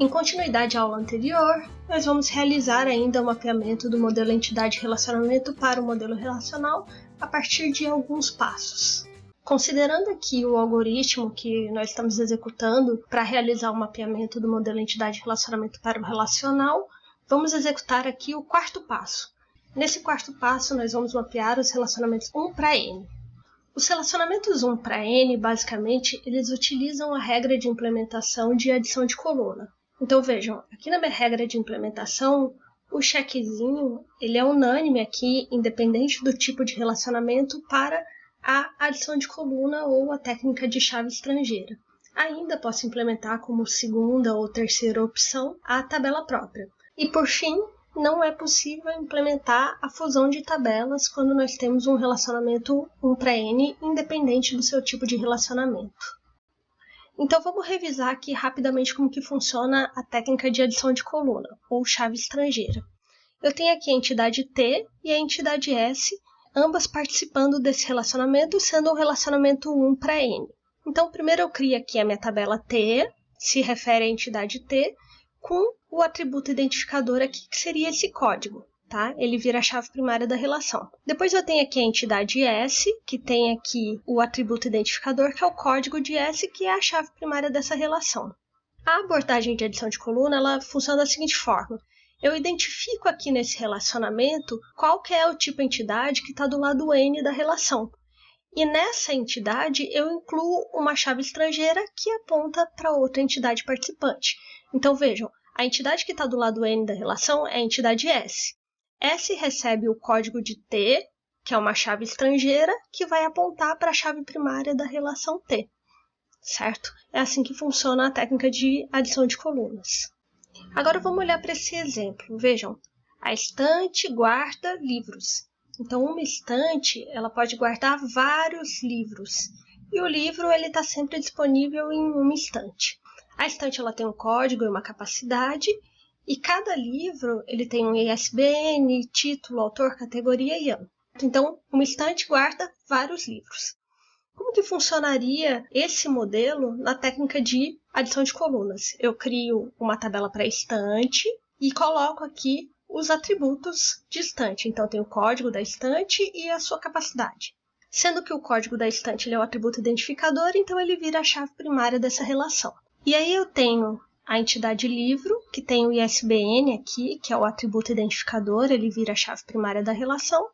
Em continuidade à aula anterior, nós vamos realizar ainda o mapeamento do modelo entidade-relacionamento para o modelo relacional a partir de alguns passos. Considerando aqui o algoritmo que nós estamos executando para realizar o mapeamento do modelo entidade-relacionamento para o relacional, vamos executar aqui o quarto passo. Nesse quarto passo, nós vamos mapear os relacionamentos 1 para N. Os relacionamentos 1 para N, basicamente, eles utilizam a regra de implementação de adição de coluna. Então vejam, aqui na minha regra de implementação, o checkzinho ele é unânime aqui, independente do tipo de relacionamento, para a adição de coluna ou a técnica de chave estrangeira. Ainda posso implementar como segunda ou terceira opção a tabela própria. E por fim, não é possível implementar a fusão de tabelas quando nós temos um relacionamento 1 para N, independente do seu tipo de relacionamento. Então vamos revisar aqui rapidamente como que funciona a técnica de adição de coluna, ou chave estrangeira. Eu tenho aqui a entidade T e a entidade S, ambas participando desse relacionamento, sendo um relacionamento 1 para N. Então primeiro eu crio aqui a minha tabela T, se refere à entidade T, com o atributo identificador aqui, que seria esse código. Tá? Ele vira a chave primária da relação. Depois eu tenho aqui a entidade S, que tem aqui o atributo identificador, que é o código de S, que é a chave primária dessa relação. A abordagem de adição de coluna ela funciona da seguinte forma. Eu identifico aqui nesse relacionamento qual que é o tipo de entidade que está do lado N da relação. E nessa entidade eu incluo uma chave estrangeira que aponta para outra entidade participante. Então vejam, a entidade que está do lado N da relação é a entidade S. S recebe o código de T, que é uma chave estrangeira, que vai apontar para a chave primária da relação T, certo? É assim que funciona a técnica de adição de colunas. Agora vamos olhar para esse exemplo. Vejam, a estante guarda livros. Então, uma estante ela pode guardar vários livros, e o livro está sempre disponível em uma estante. A estante ela tem um código e uma capacidade, e cada livro ele tem um ISBN, título, autor, categoria e ano. Então, uma estante guarda vários livros. Como que funcionaria esse modelo na técnica de adição de colunas? Eu crio uma tabela para estante e coloco aqui os atributos de estante. Então, tem o código da estante e a sua capacidade. Sendo que o código da estante ele é o atributo identificador, então ele vira a chave primária dessa relação. E aí eu tenho a entidade livro, que tem o ISBN aqui, que é o atributo identificador, ele vira a chave primária da relação.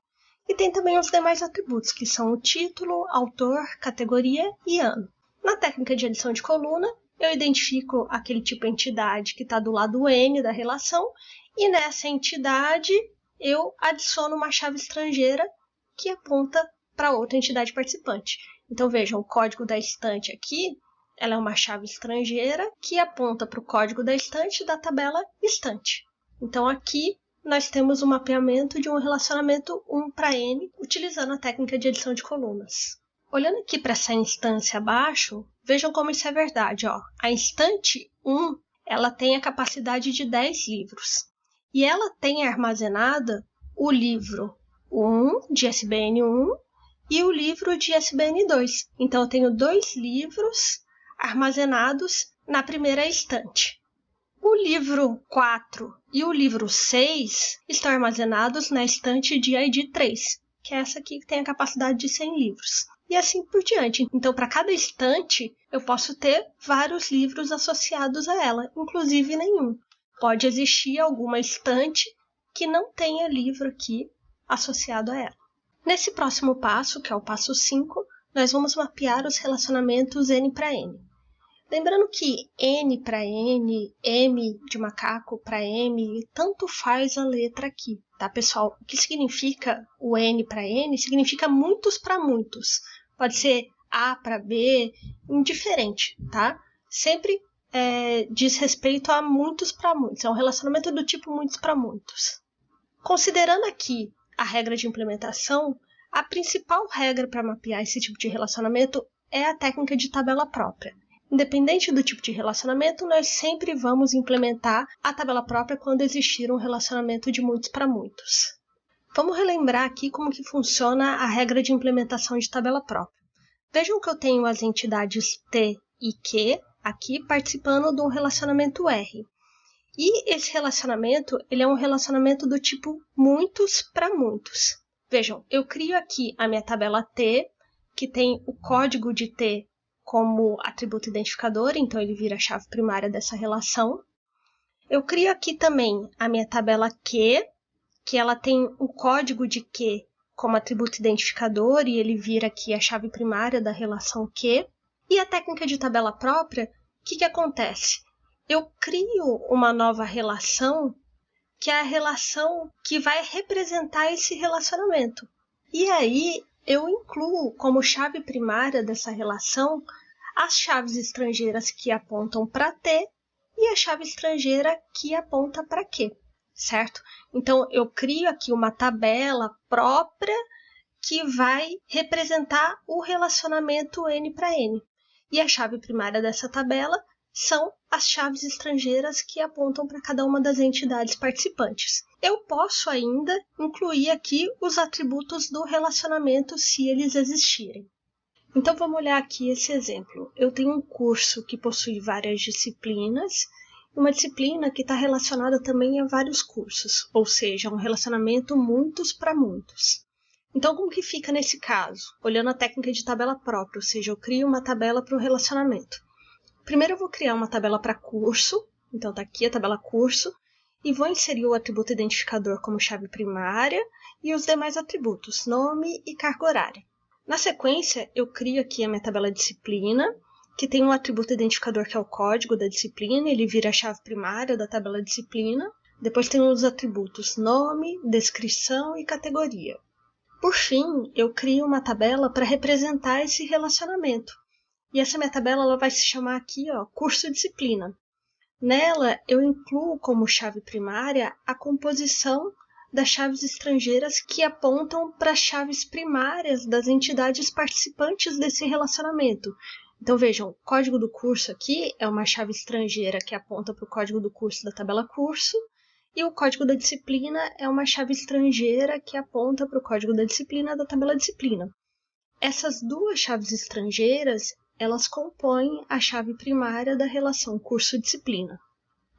E tem também os demais atributos, que são o título, autor, categoria e ano. Na técnica de adição de coluna, eu identifico aquele tipo de entidade que está do lado N da relação, e nessa entidade eu adiciono uma chave estrangeira que aponta para outra entidade participante. Então vejam, o código da estante aqui, ela é uma chave estrangeira que aponta para o código da estante da tabela estante. Então aqui nós temos o mapeamento de um relacionamento 1 para N, utilizando a técnica de adição de colunas. Olhando aqui para essa instância abaixo, vejam como isso é verdade. Ó. A instante 1 ela tem a capacidade de 10 livros. E ela tem armazenada o livro 1 de ISBN 1 e o livro de ISBN 2. Então eu tenho 2 livros armazenados na primeira estante. O livro 4 e o livro 6 estão armazenados na estante de ID 3, que é essa aqui que tem a capacidade de 100 livros. E assim por diante. Então, para cada estante, eu posso ter vários livros associados a ela, inclusive nenhum. Pode existir alguma estante que não tenha livro aqui associado a ela. Nesse próximo passo, que é o passo 5, nós vamos mapear os relacionamentos N para N. Lembrando que N para N, M de macaco para M, tanto faz a letra aqui, tá, pessoal? O que significa o N para N? Significa muitos para muitos. Pode ser A para B, indiferente, tá? Sempre diz respeito a muitos para muitos. É um relacionamento do tipo muitos para muitos. Considerando aqui a regra de implementação, a principal regra para mapear esse tipo de relacionamento é a técnica de tabela própria. Independente do tipo de relacionamento, nós sempre vamos implementar a tabela própria quando existir um relacionamento de muitos para muitos. Vamos relembrar aqui como que funciona a regra de implementação de tabela própria. Vejam que eu tenho as entidades T e Q aqui participando de um relacionamento R. E esse relacionamento, ele é um relacionamento do tipo muitos para muitos. Vejam, eu crio aqui a minha tabela T, que tem o código de T como atributo identificador, então ele vira a chave primária dessa relação. Eu crio aqui também a minha tabela Q, que ela tem o código de Q como atributo identificador e ele vira aqui a chave primária da relação Q. E a técnica de tabela própria, o que acontece? Eu crio uma nova relação, que é a relação que vai representar esse relacionamento. E aí eu incluo como chave primária dessa relação as chaves estrangeiras que apontam para T e a chave estrangeira que aponta para Q, certo? Então eu crio aqui uma tabela própria que vai representar o relacionamento N para N. E a chave primária dessa tabela são as chaves estrangeiras que apontam para cada uma das entidades participantes. Eu posso ainda incluir aqui os atributos do relacionamento se eles existirem. Então vamos olhar aqui esse exemplo. Eu tenho um curso que possui várias disciplinas, uma disciplina que está relacionada também a vários cursos, ou seja, um relacionamento muitos para muitos. Então como que fica nesse caso? Olhando a técnica de tabela própria, ou seja, eu crio uma tabela para o relacionamento. Primeiro eu vou criar uma tabela para curso, então está aqui a tabela curso, e vou inserir o atributo identificador como chave primária e os demais atributos, nome e carga horária. Na sequência, eu crio aqui a minha tabela disciplina, que tem um atributo identificador que é o código da disciplina, ele vira a chave primária da tabela disciplina. Depois tem os atributos nome, descrição e categoria. Por fim, eu crio uma tabela para representar esse relacionamento. E essa minha tabela ela vai se chamar aqui, curso disciplina. Nela, eu incluo como chave primária a composição das chaves estrangeiras que apontam para as chaves primárias das entidades participantes desse relacionamento. Então vejam, o código do curso aqui é uma chave estrangeira que aponta para o código do curso da tabela curso, e o código da disciplina é uma chave estrangeira que aponta para o código da disciplina da tabela disciplina. Essas duas chaves estrangeiras, elas compõem a chave primária da relação curso-disciplina.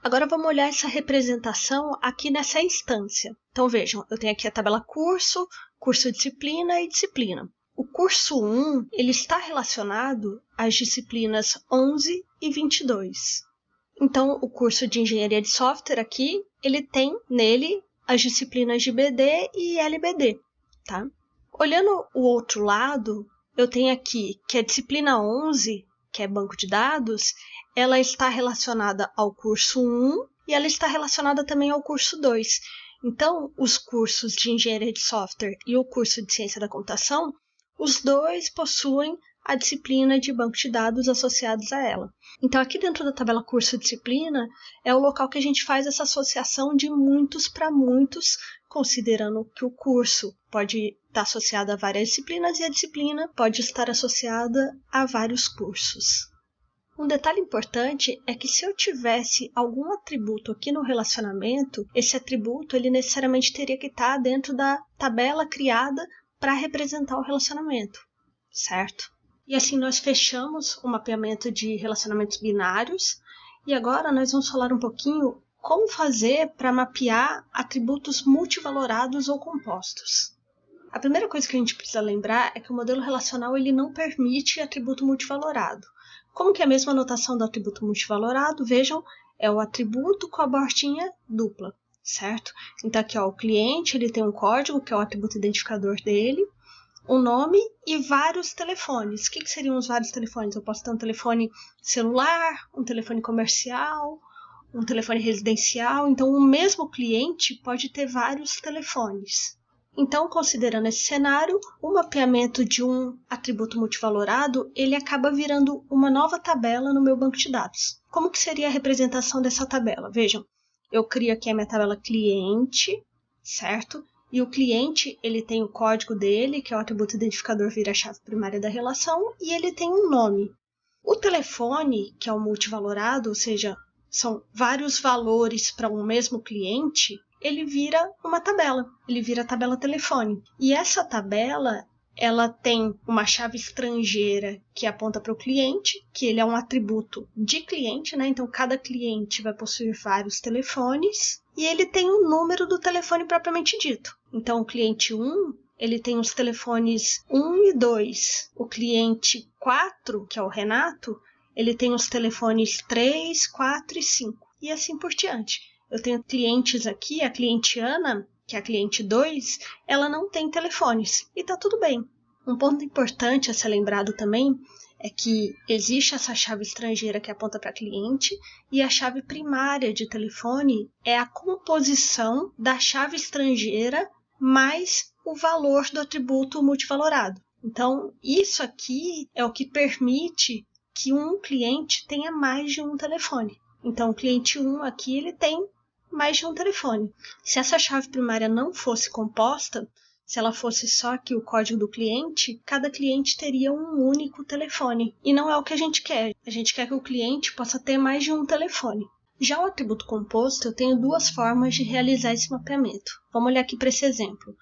Agora vamos olhar essa representação aqui nessa instância. Então vejam, eu tenho aqui a tabela curso, curso-disciplina e disciplina. O curso 1 ele está relacionado às disciplinas 11 e 22. Então o curso de engenharia de software aqui, ele tem nele as disciplinas de BD e LBD, tá? Olhando o outro lado, eu tenho aqui que a disciplina 11, que é banco de dados, ela está relacionada ao curso 1 e ela está relacionada também ao curso 2. Então, os cursos de engenharia de software e o curso de ciência da computação, os dois possuem a disciplina de banco de dados associados a ela. Então, aqui dentro da tabela curso-disciplina é o local que a gente faz essa associação de muitos para muitos, considerando que o curso pode estar associado a várias disciplinas e a disciplina pode estar associada a vários cursos. Um detalhe importante é que se eu tivesse algum atributo aqui no relacionamento, esse atributo ele necessariamente teria que estar dentro da tabela criada para representar o relacionamento, certo? E assim nós fechamos o mapeamento de relacionamentos binários e agora nós vamos falar um pouquinho como fazer para mapear atributos multivalorados ou compostos. A primeira coisa que a gente precisa lembrar é que o modelo relacional ele não permite atributo multivalorado. Como que é a mesma notação do atributo multivalorado? Vejam, é o atributo com a bortinha dupla, certo? Então aqui o cliente ele tem um código que é o atributo identificador dele, um nome e vários telefones. O que seriam os vários telefones? Eu posso ter um telefone celular, um telefone comercial, um telefone residencial. Então, o mesmo cliente pode ter vários telefones. Então, considerando esse cenário, o mapeamento de um atributo multivalorado, ele acaba virando uma nova tabela no meu banco de dados. Como que seria a representação dessa tabela? Vejam, eu crio aqui a minha tabela cliente, certo? E o cliente, ele tem o código dele, que é o atributo identificador vira a chave primária da relação, e ele tem um nome. O telefone, que é o multivalorado, ou seja, são vários valores para um mesmo cliente, ele vira uma tabela, ele vira a tabela telefone. E essa tabela, ela tem uma chave estrangeira que aponta para o cliente, que ele é um atributo de cliente, né? Então, cada cliente vai possuir vários telefones, e ele tem o número do telefone propriamente dito. Então, o cliente 1, ele tem os telefones 1 e 2. O cliente 4, que é o Renato, ele tem os telefones 3, 4 e 5. E assim por diante. Eu tenho clientes aqui, a cliente Ana, que é a cliente 2, ela não tem telefones. E tá tudo bem. Um ponto importante a ser lembrado também é que existe essa chave estrangeira que aponta para cliente e a chave primária de telefone é a composição da chave estrangeira mais o valor do atributo multivalorado. Então, isso aqui é o que permite que um cliente tenha mais de um telefone. Então, o cliente 1 aqui, ele tem mais de um telefone. Se essa chave primária não fosse composta, se ela fosse só aqui o código do cliente, cada cliente teria um único telefone. E não é o que a gente quer. A gente quer que o cliente possa ter mais de um telefone. Já o atributo composto, eu tenho duas formas de realizar esse mapeamento. Vamos olhar aqui para esse exemplo.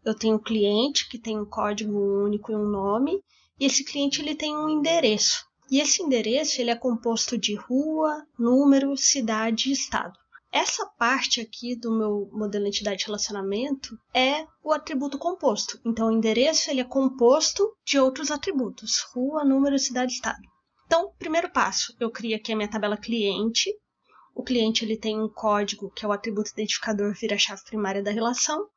Eu tenho um cliente que tem um código único e um nome, e esse cliente ele tem um endereço. E esse endereço ele é composto de rua, número, cidade e estado. Essa parte aqui do meu modelo entidade-relacionamento é o atributo composto. Então, o endereço ele é composto de outros atributos, rua, número, cidade e estado. Então, primeiro passo, eu crio aqui a minha tabela cliente. O cliente ele tem um código, que é o atributo identificador, vira a chave primária da relação.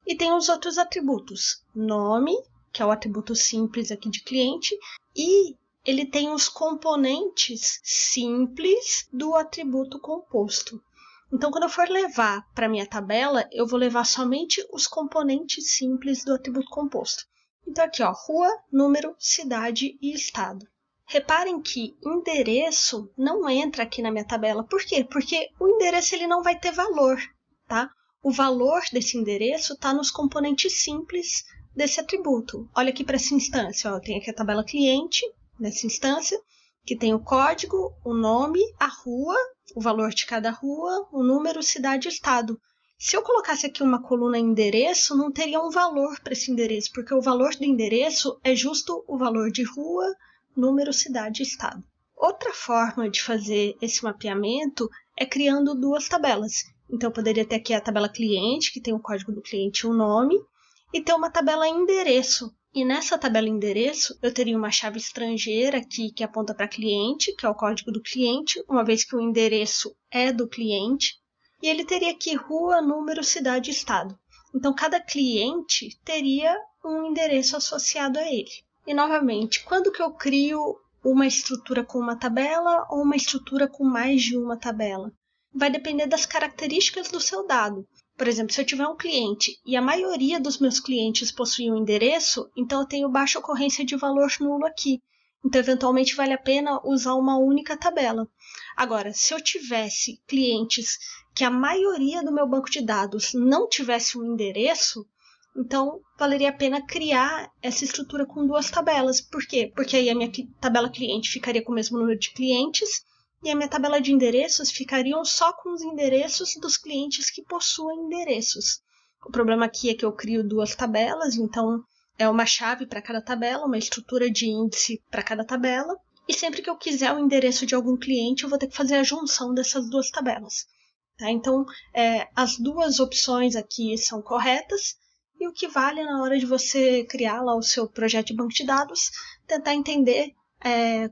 E tem os outros atributos, nome, que é o atributo simples aqui de cliente, e ele tem os componentes simples do atributo composto. Então, quando eu for levar para a minha tabela, eu vou levar somente os componentes simples do atributo composto. Então, aqui, ó, rua, número, cidade e estado. Reparem que endereço não entra aqui na minha tabela. Por quê? Porque o endereço ele não vai ter valor, tá? O valor desse endereço está nos componentes simples desse atributo. Olha aqui para essa instância, ó, eu tenho aqui a tabela cliente, nessa instância, que tem o código, o nome, a rua, o valor de cada rua, o número, cidade e estado. Se eu colocasse aqui uma coluna endereço, não teria um valor para esse endereço, porque o valor do endereço é justo o valor de rua, número, cidade e estado. Outra forma de fazer esse mapeamento é criando duas tabelas. Então, eu poderia ter aqui a tabela cliente, que tem o código do cliente e o nome, e ter uma tabela endereço. E nessa tabela endereço, eu teria uma chave estrangeira aqui que aponta para cliente, que é o código do cliente, uma vez que o endereço é do cliente. E ele teria aqui rua, número, cidade e estado. Então, cada cliente teria um endereço associado a ele. E, novamente, quando que eu crio uma estrutura com uma tabela ou uma estrutura com mais de uma tabela? Vai depender das características do seu dado. Por exemplo, se eu tiver um cliente e a maioria dos meus clientes possui um endereço, então eu tenho baixa ocorrência de valor nulo aqui. Então, eventualmente, vale a pena usar uma única tabela. Agora, se eu tivesse clientes que a maioria do meu banco de dados não tivesse um endereço, então valeria a pena criar essa estrutura com duas tabelas. Por quê? Porque aí a minha tabela cliente ficaria com o mesmo número de clientes, e a minha tabela de endereços ficariam só com os endereços dos clientes que possuem endereços. O problema aqui é que eu crio duas tabelas, então é uma chave para cada tabela, uma estrutura de índice para cada tabela, e sempre que eu quiser o endereço de algum cliente, eu vou ter que fazer a junção dessas duas tabelas. Tá? Então, as duas opções aqui são corretas, e o que vale na hora de você criar lá o seu projeto de banco de dados, tentar entender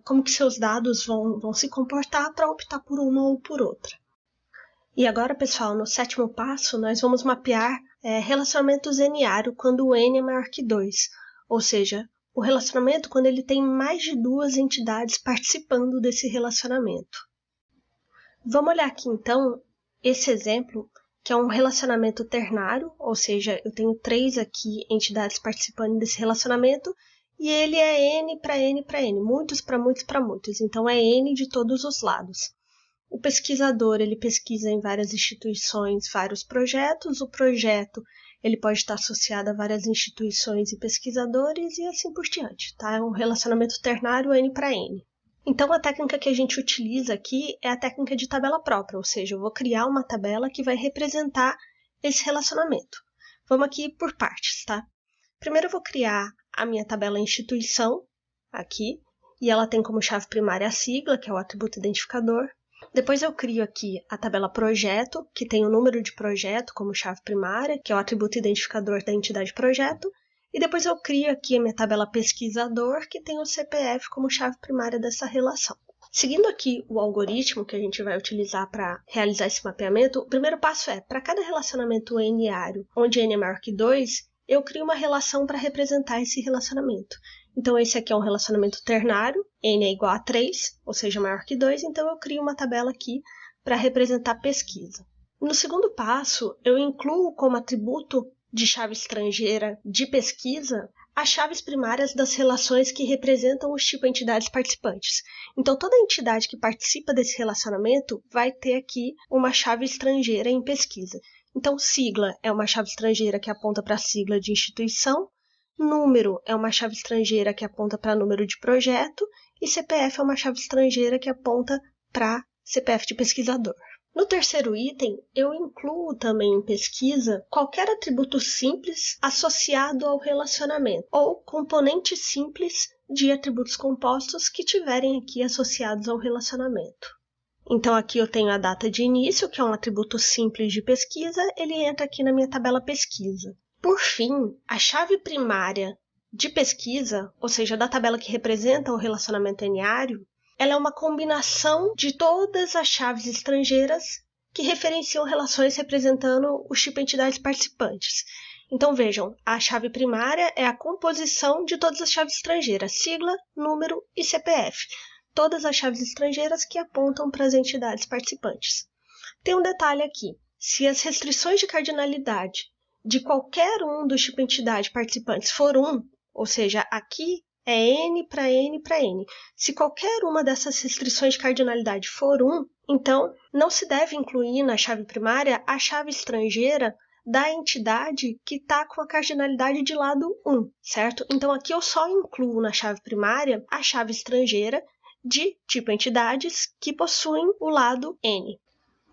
como que seus dados vão se comportar para optar por uma ou por outra. E agora, pessoal, no 7º passo, nós vamos mapear relacionamentos n-ário quando o n é maior que 2, ou seja, o relacionamento quando ele tem mais de duas entidades participando desse relacionamento. Vamos olhar aqui, então, esse exemplo, que é um relacionamento ternário, ou seja, eu tenho 3 aqui entidades participando desse relacionamento, e ele é n para n para n, muitos para muitos para muitos, então é n de todos os lados. O pesquisador ele pesquisa em várias instituições, vários projetos, o projeto ele pode estar associado a várias instituições e pesquisadores e assim por diante, tá? É um relacionamento ternário n para n. Então a técnica que a gente utiliza aqui é a técnica de tabela própria, ou seja, eu vou criar uma tabela que vai representar esse relacionamento. Vamos aqui por partes, tá? Primeiro eu vou criar a minha tabela instituição, aqui, e ela tem como chave primária a sigla, que é o atributo identificador. Depois eu crio aqui a tabela projeto, que tem o número de projeto como chave primária, que é o atributo identificador da entidade projeto. E depois eu crio aqui a minha tabela pesquisador, que tem o CPF como chave primária dessa relação. Seguindo aqui o algoritmo que a gente vai utilizar para realizar esse mapeamento, o primeiro passo é, para cada relacionamento n-ário, onde n é maior que 2, eu crio uma relação para representar esse relacionamento. Então, esse aqui é um relacionamento ternário, n é igual a 3, ou seja, maior que 2, então eu crio uma tabela aqui para representar pesquisa. No segundo passo, eu incluo como atributo de chave estrangeira de pesquisa as chaves primárias das relações que representam os tipos entidades participantes. Então, toda entidade que participa desse relacionamento vai ter aqui uma chave estrangeira em pesquisa. Então, sigla é uma chave estrangeira que aponta para a sigla de instituição, número é uma chave estrangeira que aponta para número de projeto e CPF é uma chave estrangeira que aponta para CPF de pesquisador. No terceiro item, eu incluo também em pesquisa qualquer atributo simples associado ao relacionamento ou componente simples de atributos compostos que tiverem aqui associados ao relacionamento. Então aqui eu tenho a data de início, que é um atributo simples de pesquisa, ele entra aqui na minha tabela pesquisa. Por fim, a chave primária de pesquisa, ou seja, da tabela que representa o relacionamento n-ário, ela é uma combinação de todas as chaves estrangeiras que referenciam relações representando os tipos de entidades participantes. Então vejam, a chave primária é a composição de todas as chaves estrangeiras, sigla, número e CPF. Todas as chaves estrangeiras que apontam para as entidades participantes. Tem um detalhe aqui, se as restrições de cardinalidade de qualquer um dos tipos de entidade participantes for 1, ou seja, aqui é N para N para N. Se qualquer uma dessas restrições de cardinalidade for 1, então não se deve incluir na chave primária a chave estrangeira da entidade que está com a cardinalidade de lado 1, certo? Então aqui eu só incluo na chave primária a chave estrangeira de tipo entidades que possuem o lado N.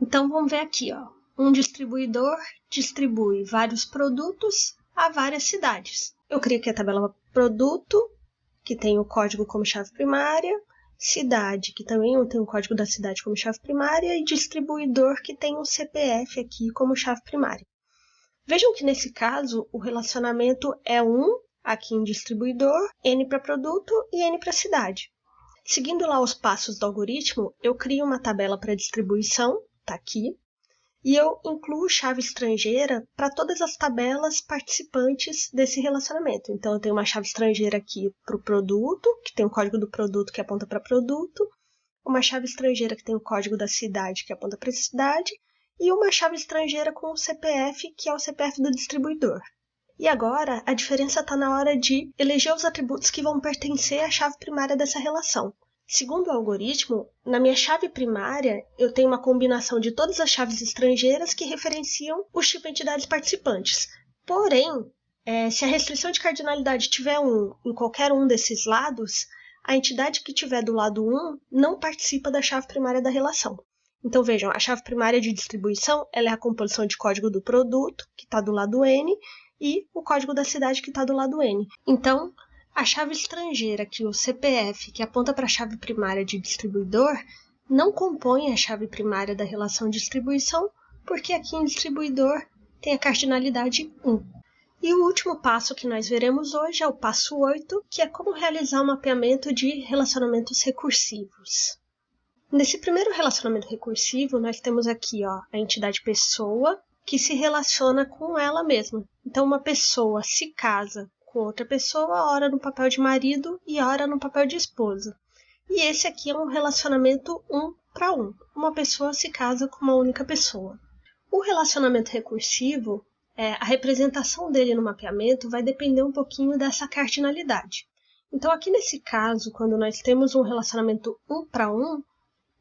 Então vamos ver aqui, ó. Um distribuidor distribui vários produtos a várias cidades. Eu crio aqui a tabela produto, que tem o código como chave primária, cidade, que também tem o código da cidade como chave primária, e distribuidor, que tem o CPF aqui como chave primária. Vejam que nesse caso o relacionamento é 1 aqui em distribuidor, N para produto e N para cidade. Seguindo lá os passos do algoritmo, eu crio uma tabela para distribuição, está aqui, e eu incluo chave estrangeira para todas as tabelas participantes desse relacionamento. Então, eu tenho uma chave estrangeira aqui para o produto, que tem o código do produto que aponta para produto, uma chave estrangeira que tem o código da cidade que aponta para cidade, e uma chave estrangeira com o CPF, que é o CPF do distribuidor. E agora, a diferença está na hora de eleger os atributos que vão pertencer à chave primária dessa relação. Segundo o algoritmo, na minha chave primária, eu tenho uma combinação de todas as chaves estrangeiras que referenciam os tipos de entidades participantes. Porém, se a restrição de cardinalidade tiver 1 em qualquer um desses lados, a entidade que tiver do lado 1 não participa da chave primária da relação. Então vejam, a chave primária de distribuição ela é a composição de código do produto, que está do lado N, e o código da cidade, que está do lado N. Então, a chave estrangeira, que o CPF, que aponta para a chave primária de distribuidor, não compõe a chave primária da relação distribuição, porque aqui em distribuidor tem a cardinalidade 1. E o último passo que nós veremos hoje é o passo 8, que é como realizar um mapeamento de relacionamentos recursivos. Nesse primeiro relacionamento recursivo, nós temos aqui a entidade pessoa, que se relaciona com ela mesma. Então, uma pessoa se casa com outra pessoa, ora no papel de marido e ora no papel de esposa. E esse aqui é um relacionamento 1 para 1. Uma pessoa se casa com uma única pessoa. O relacionamento recursivo, a representação dele no mapeamento vai depender um pouquinho dessa cardinalidade. Então, aqui nesse caso, quando nós temos um relacionamento 1 para 1,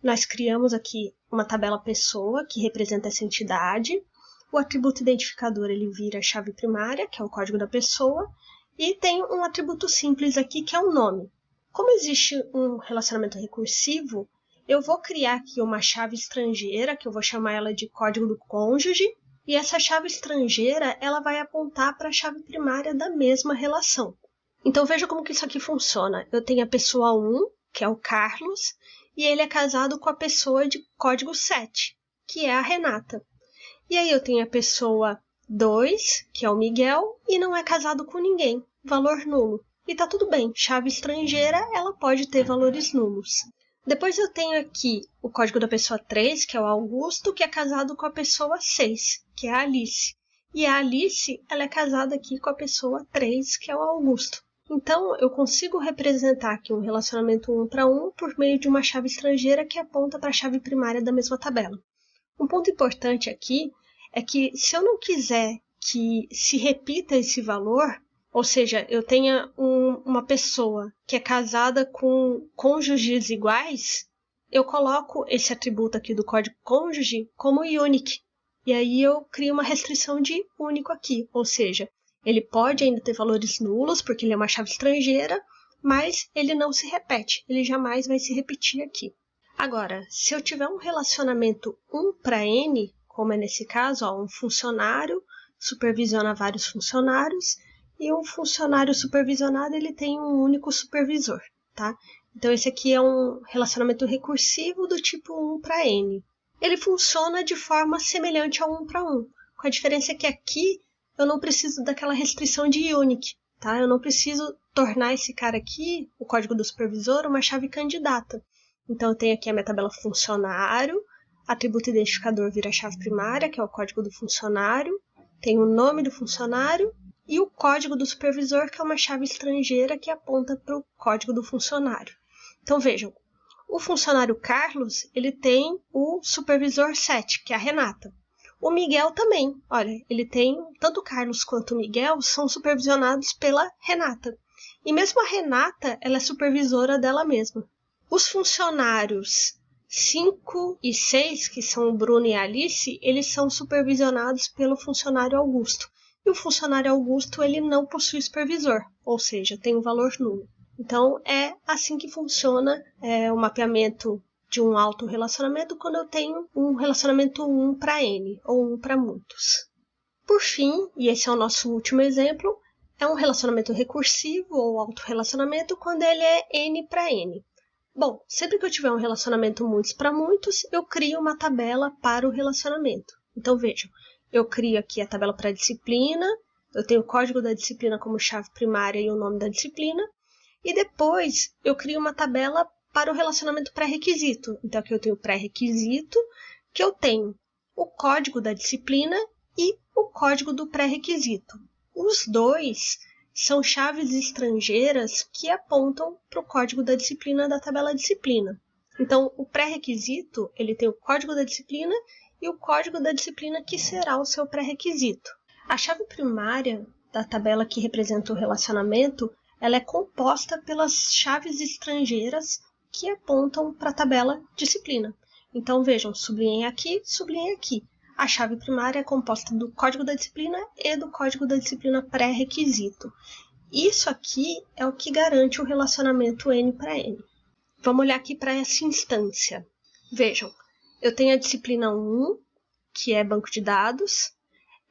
nós criamos aqui uma tabela pessoa, que representa essa entidade. O atributo identificador ele vira a chave primária, que é o código da pessoa, e tem um atributo simples aqui, que é o nome. Como existe um relacionamento recursivo, eu vou criar aqui uma chave estrangeira, que eu vou chamar ela de código do cônjuge, E essa chave estrangeira ela vai apontar para a chave primária da mesma relação. Então veja como que isso aqui funciona. Eu tenho a pessoa 1, que é o Carlos, e ele é casado com a pessoa de código 7, que é a Renata. E aí eu tenho a pessoa 2, que é o Miguel, e não é casado com ninguém, valor nulo. E tá tudo bem, chave estrangeira ela pode ter valores nulos. Depois eu tenho aqui o código da pessoa 3, que é o Augusto, que é casado com a pessoa 6, que é a Alice. E a Alice ela é casada aqui com a pessoa 3, que é o Augusto. Então, eu consigo representar aqui um relacionamento 1 para 1 por meio de uma chave estrangeira que aponta para a chave primária da mesma tabela. Um ponto importante aqui é que se eu não quiser que se repita esse valor, ou seja, eu tenha uma pessoa que é casada com cônjuges iguais, eu coloco esse atributo aqui do código cônjuge como unique. E aí eu crio uma restrição de único aqui, ou seja, ele pode ainda ter valores nulos, porque ele é uma chave estrangeira, mas ele não se repete, ele jamais vai se repetir aqui. Agora, se eu tiver um relacionamento 1 para N, como é nesse caso, um funcionário supervisiona vários funcionários, e um funcionário supervisionado ele tem um único supervisor, tá? Então esse aqui é um relacionamento recursivo do tipo 1 para N. Ele funciona de forma semelhante ao 1 para 1, com a diferença que aqui eu não preciso daquela restrição de unique, tá? Eu não preciso tornar esse cara aqui, o código do supervisor, uma chave candidata. Então eu tenho aqui a minha tabela funcionário, atributo identificador vira a chave primária, que é o código do funcionário, tem o nome do funcionário e o código do supervisor, que é uma chave estrangeira que aponta para o código do funcionário. Então vejam, o funcionário Carlos, ele tem o supervisor 7, que é a Renata. O Miguel também, olha, ele tem, tanto o Carlos quanto o Miguel são supervisionados pela Renata. E mesmo a Renata, ela é supervisora dela mesma. Os funcionários 5 e 6, que são o Bruno e a Alice, eles são supervisionados pelo funcionário Augusto. E o funcionário Augusto, ele não possui supervisor, ou seja, tem um valor nulo. Então, é assim que funciona o mapeamento de um autorrelacionamento quando eu tenho um relacionamento 1 para N, ou 1 para muitos. Por fim, e esse é o nosso último exemplo, é um relacionamento recursivo ou autorrelacionamento quando ele é N para N. Bom, sempre que eu tiver um relacionamento muitos para muitos, eu crio uma tabela para o relacionamento. Então vejam, eu crio aqui a tabela para a disciplina, eu tenho o código da disciplina como chave primária e o nome da disciplina, e depois eu crio uma tabela para o relacionamento pré-requisito. Então aqui eu tenho o pré-requisito, que eu tenho o código da disciplina e o código do pré-requisito. Os dois são chaves estrangeiras que apontam para o código da disciplina da tabela disciplina. Então o pré-requisito ele tem o código da disciplina e o código da disciplina que será o seu pré-requisito. A chave primária da tabela que representa o relacionamento ela é composta pelas chaves estrangeiras que apontam para a tabela disciplina. Então vejam, sublinhem aqui, sublinhem aqui. A chave primária é composta do código da disciplina e do código da disciplina pré-requisito. Isso aqui é o que garante o relacionamento N para N. Vamos olhar aqui para essa instância. Vejam, eu tenho a disciplina 1, que é banco de dados.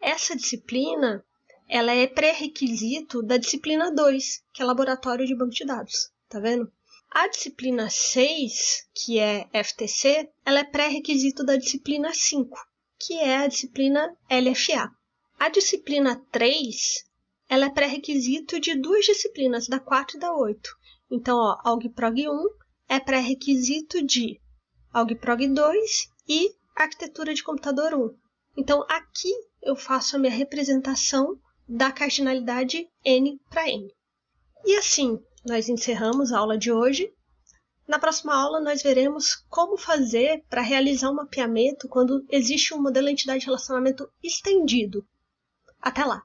Essa disciplina ela é pré-requisito da disciplina 2, que é laboratório de banco de dados. Tá vendo? A disciplina 6, que é FTC, ela é pré-requisito da disciplina 5, que é a disciplina LFA. A disciplina 3, ela é pré-requisito de duas disciplinas, da 4 e da 8. Então, AlgProg 1 é pré-requisito de AlgProg 2 e Arquitetura de Computador 1. Então, aqui eu faço a minha representação da cardinalidade N para N. E assim, nós encerramos a aula de hoje. Na próxima aula, nós veremos como fazer para realizar um mapeamento quando existe um modelo entidade-relacionamento estendido. Até lá!